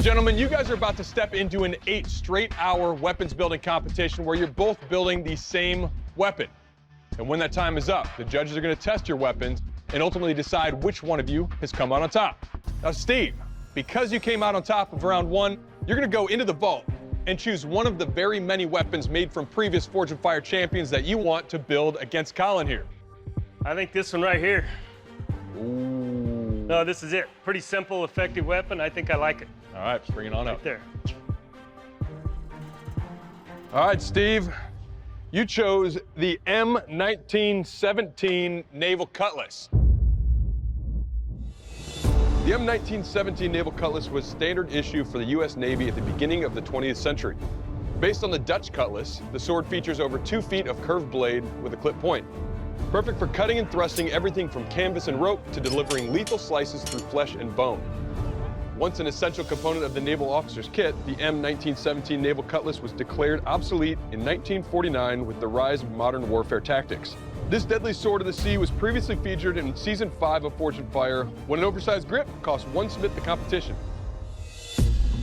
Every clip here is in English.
Gentlemen, you guys are about to step into an 8-straight-hour weapons building competition where you're both building the same weapon. And when that time is up, the judges are going to test your weapons and ultimately decide which one of you has come out on top. Now, Steve, because you came out on top of round 1, you're going to go into the vault and choose one of the very many weapons made from previous Forge and Fire champions that you want to build against Colin here. I think this one right here. Ooh. No, this is it. Pretty simple, effective weapon. I think I like it. All right, let's bring it on Right up. there. All right, Steve, you chose the M1917 Naval Cutlass. The M1917 Naval Cutlass was standard issue for the U.S. Navy at the beginning of the 20th century. Based on the Dutch Cutlass, the sword features over 2 feet of curved blade with a clip point. Perfect for cutting and thrusting everything from canvas and rope to delivering lethal slices through flesh and bone. Once an essential component of the naval officer's kit, the M1917 Naval Cutlass was declared obsolete in 1949 with the rise of modern warfare tactics. This deadly sword of the sea was previously featured in Season 5 of Forge and Fire when an oversized grip cost 1 Smith the competition.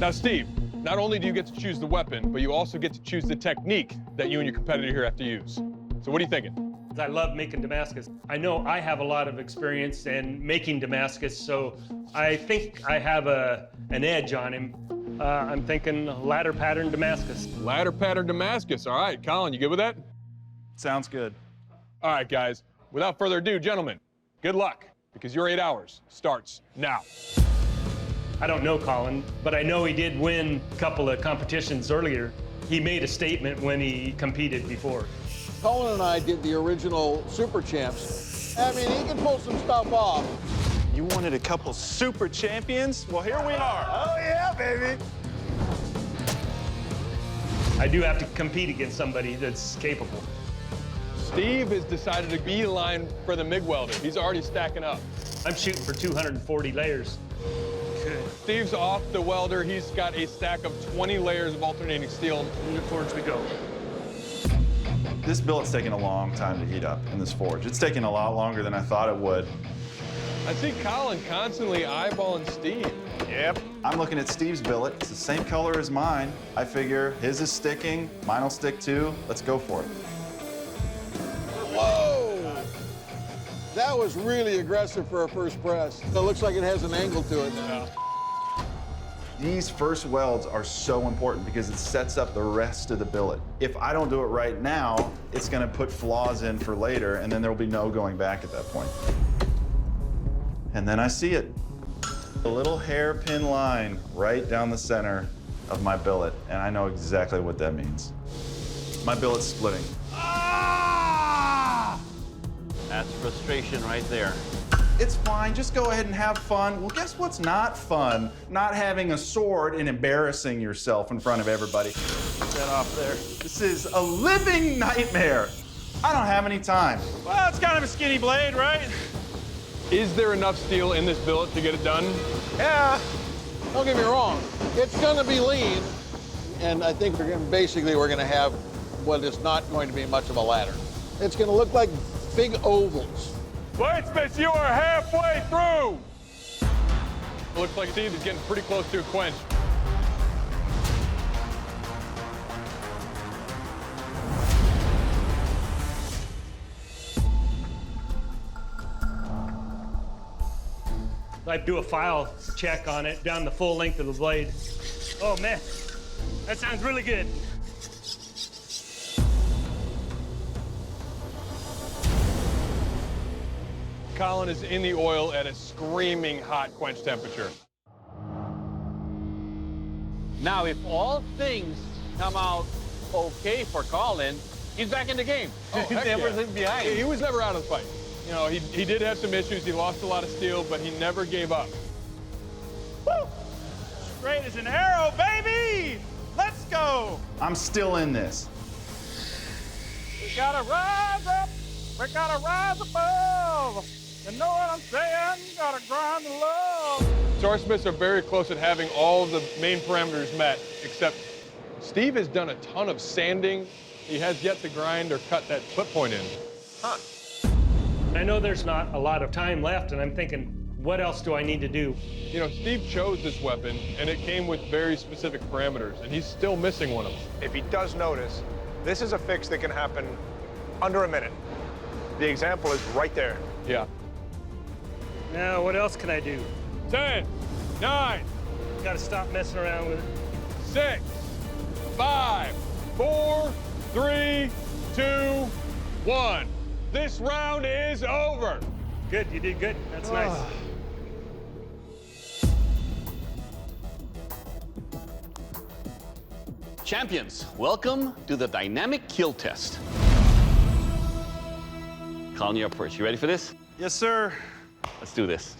Now, Steve, not only do you get to choose the weapon, but you also get to choose the technique that you and your competitor here have to use. So what are you thinking? I love making Damascus. I know I have a lot of experience in making Damascus, so I think I have an edge on him. I'm thinking ladder pattern Damascus. Ladder pattern Damascus. All right, Colin, you good with that? Sounds good. All right, guys, without further ado, gentlemen, good luck, because your 8 hours starts now. I don't know Colin, but I know he did win a couple of competitions earlier. He made a statement when he competed before. Colin and I did the original Super Champs. I mean, he can pull some stuff off. You wanted a couple super champions? Well, here we are. Oh, yeah, baby. I do have to compete against somebody that's capable. Steve has decided to beeline for the MIG welder. He's already stacking up. I'm shooting for 240 layers. Good. Steve's off the welder. He's got a stack of 20 layers of alternating steel. In the forge we go. This billet's taking a long time to heat up in this forge. It's taking a lot longer than I thought it would. I see Colin constantly eyeballing Steve. Yep. I'm looking at Steve's billet. It's the same color as mine. I figure his is sticking, mine will stick too. Let's go for it. Whoa! That was really aggressive for a first press. It looks like it has an angle to it now. These first welds are so important because it sets up the rest of the billet. If I don't do it right now, it's gonna put flaws in for later, and then there will be no going back at that point. And then I see it. A little hairpin line right down the center of my billet, and I know exactly what that means. My billet's splitting. Ah! That's frustration right there. It's fine, just go ahead and have fun. Well, guess what's not fun? Not having a sword and embarrassing yourself in front of everybody. Get that off there. This is a living nightmare. I don't have any time. Well, it's kind of a skinny blade, right? Is there enough steel in this billet to get it done? Yeah. Don't get me wrong. It's going to be lean, and I think we're going to have what is not going to be much of a ladder. It's going to look like big ovals. Bladesmiths, you are halfway through! It looks like Steve is getting pretty close to a quench. I do a file check on it down the full length of the blade. Oh man, that sounds really good. Colin is in the oil at a screaming hot quench temperature. Now, if all things come out okay for Colin, he's back in the game. Oh, heck Never yeah. been behind. He was never out of the fight. You know, he did have some issues. He lost a lot of steel, but he never gave up. Woo! Straight as an arrow, baby! Let's go! I'm still in this. We gotta rise up. We gotta rise above. You know what I'm saying? Gotta grind the love. Swordsmiths are very close at having all of the main parameters met, except Steve has done a ton of sanding. He has yet to grind or cut that clip point in. I know there's not a lot of time left, and I'm thinking, What else do I need to do? You know, Steve chose this weapon, and it came with very specific parameters, and he's still missing one of them. If he does notice, this is a fix that can happen under a minute. The example is right there. Yeah. Now, what else can I do? 10, 9, Gotta stop messing around with it. 6, 5, 4, 3, 2, 1. This round is over. Good, you did good. That's nice. Champions, welcome to the dynamic kill test. Colin, you're up first. You ready for this? Yes, sir. Let's do this.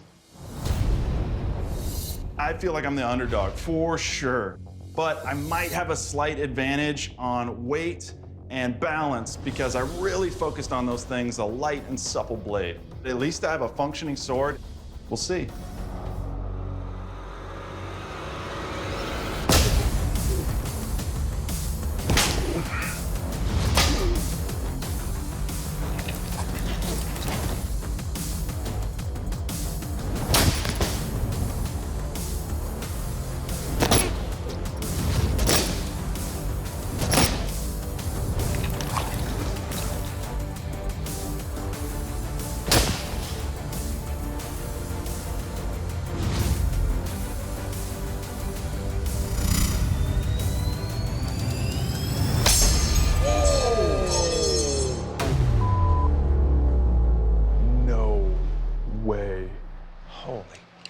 I feel like I'm the underdog for sure, but I might have a slight advantage on weight and balance because I really focused on those things, a light and supple blade. At least I have a functioning sword. We'll see. No way. Holy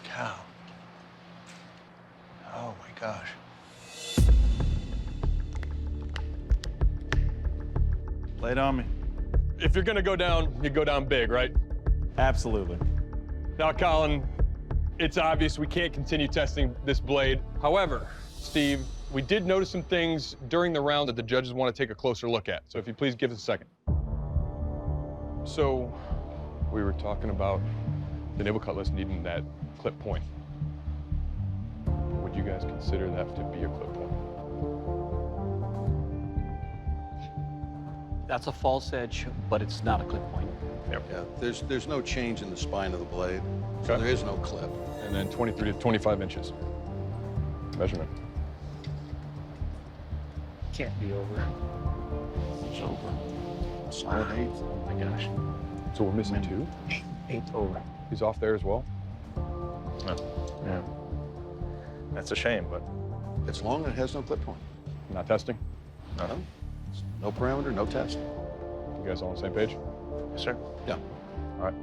cow. Oh my gosh. Lay it on me. If you're gonna go down, you go down big, right? Absolutely. Now, Colin, it's obvious we can't continue testing this blade. However, Steve, we did notice some things during the round that the judges want to take a closer look at. So if you please give us a second. So we were talking about the naval cutlass needing that clip point. Would you guys consider that to be a clip point? That's a false edge, but it's not a clip point. Yeah, there's no change in the spine of the blade, so Okay. there is no clip. And then 23 to 25 inches. Measurement. Can't be over. It's over. Solid 8. Oh my gosh. So we're missing 2? 8 over. He's off there as well? Yeah. That's a shame, but It's long and it has no clip point. Not testing? No. No parameter, no test. You guys all on the same page? yes, sir. Yeah. All right.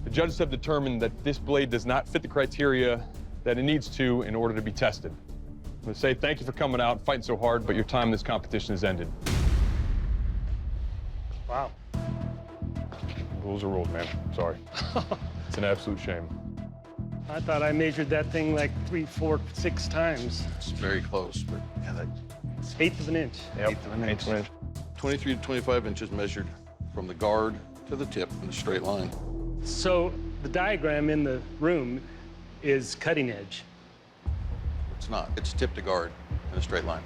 The judges have determined that this blade does not fit the criteria that it needs to in order to be tested. I'm going to say thank you for coming out and fighting so hard, but your time in this competition has ended. Wow. Rules are rules, man. Sorry. It's an absolute shame. I thought I measured that thing like 3, 4, 6 times. It's very close, but yeah, that 1/8 of an inch. Yep. Eighth of an inch. 23 to 25 inches measured from the guard to the tip in a straight line. So the diagram in the room is cutting edge. It's not. It's tip to guard in a straight line.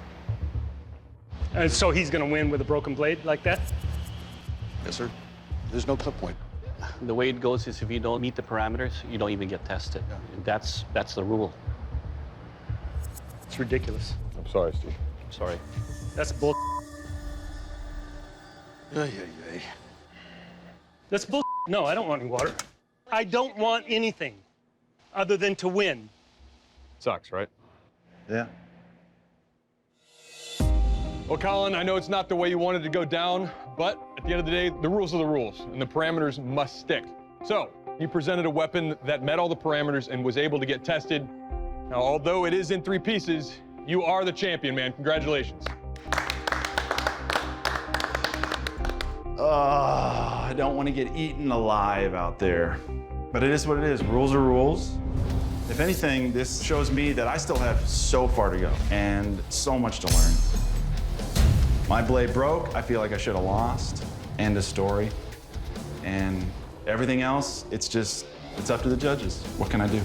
And so he's gonna win with a broken blade like that? Yes, sir. There's no clip point. The way it goes is if you don't meet the parameters, you don't even get tested. And that's the rule. It's ridiculous. I'm sorry, Steve. I'm sorry. That's bull. Yeah. That's bull. No, I don't want any water. I don't want anything other than to win. Sucks, right? Yeah. Well, Colin, I know it's not the way you wanted to go down, but at the end of the day, the rules are the rules, and the parameters must stick. So, you presented a weapon that met all the parameters and was able to get tested. Now, although it is in 3 pieces, you are the champion, man. Congratulations. I don't want to get eaten alive out there. But it is what it is. Rules are rules. If anything, this shows me that I still have so far to go and so much to learn. My blade broke. I feel like I should have lost. End of story. And everything else, it's up to the judges. What can I do?